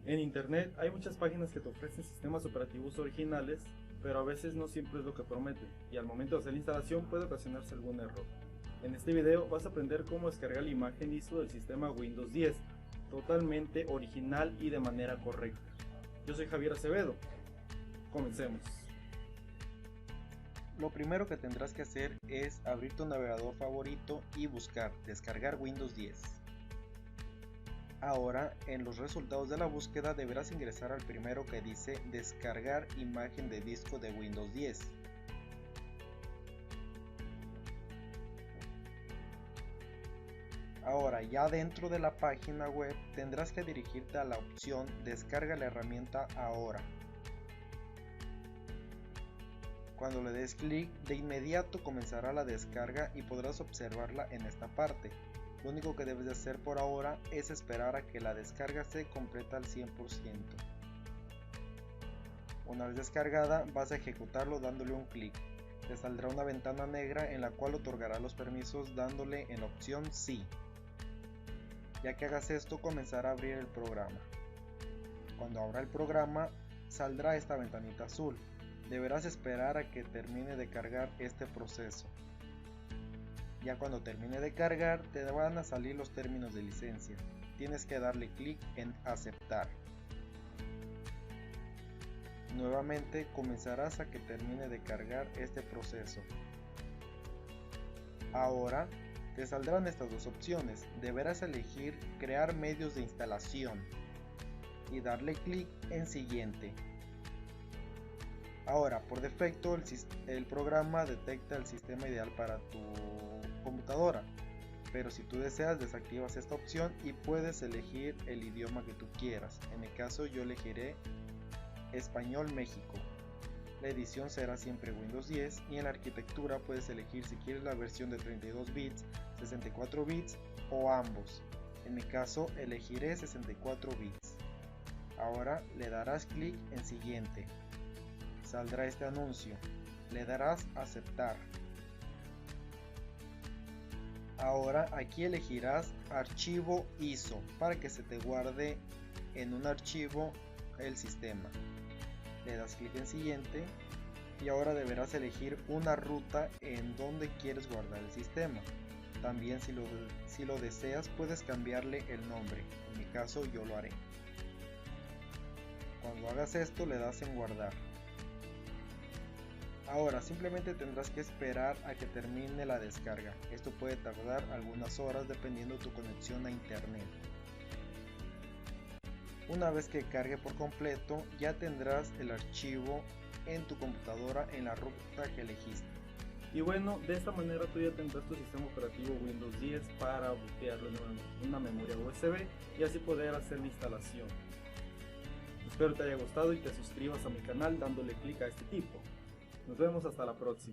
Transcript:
En internet hay muchas páginas que te ofrecen sistemas operativos originales, pero a veces no siempre es lo que prometen, y al momento de hacer la instalación puede ocasionarse algún error. En este video vas a aprender cómo descargar la imagen ISO del sistema Windows 10, totalmente original y de manera correcta. Yo soy Javier Acevedo. Comencemos. Lo primero que tendrás que hacer es abrir tu navegador favorito y buscar descargar Windows 10. Ahora, en los resultados de la búsqueda deberás ingresar al primero que dice descargar imagen de disco de Windows 10. Ahora, ya dentro de la página web tendrás que dirigirte a la opción descarga la herramienta ahora. Cuando le des clic, de inmediato comenzará la descarga y podrás observarla en esta parte. Lo único que debes de hacer por ahora es esperar a que la descarga se complete al 100%. Una vez descargada, vas a ejecutarlo dándole un clic. Te saldrá una ventana negra en la cual otorgará los permisos dándole en la opción sí. Ya que hagas esto, comenzará a abrir el programa. Cuando abra el programa, saldrá esta ventanita azul. Deberás esperar a que termine de cargar este proceso. Ya cuando termine de cargar, te van a salir los términos de licencia. Tienes que darle clic en aceptar. Nuevamente comenzarás a que termine de cargar este proceso. Ahora te saldrán estas dos opciones. Deberás elegir crear medios de instalación y darle clic en siguiente. Ahora, por defecto, el programa detecta el sistema ideal para tu computadora, pero si tú deseas desactivas esta opción y puedes elegir el idioma que tú quieras. En mi caso yo elegiré Español México. La edición será siempre Windows 10 y en la arquitectura puedes elegir si quieres la versión de 32 bits, 64 bits o ambos. En mi caso elegiré 64 bits. Ahora le darás clic en siguiente. Saldrá este anuncio. Le darás a aceptar. Ahora aquí elegirás archivo ISO para que se te guarde en un archivo el sistema. Le das clic en siguiente y ahora deberás elegir una ruta en donde quieres guardar el sistema. También si lo deseas puedes cambiarle el nombre. En mi caso yo lo haré. Cuando hagas esto le das en guardar. Ahora simplemente tendrás que esperar a que termine la descarga. Esto puede tardar algunas horas dependiendo de tu conexión a internet. Una vez que cargue por completo, ya tendrás el archivo en tu computadora en la ruta que elegiste. Y bueno, de esta manera tú ya tendrás tu sistema operativo Windows 10 para bootearlo en una memoria USB y así poder hacer la instalación. Espero te haya gustado y te suscribas a mi canal dándole clic a este tipo. Nos vemos hasta la próxima.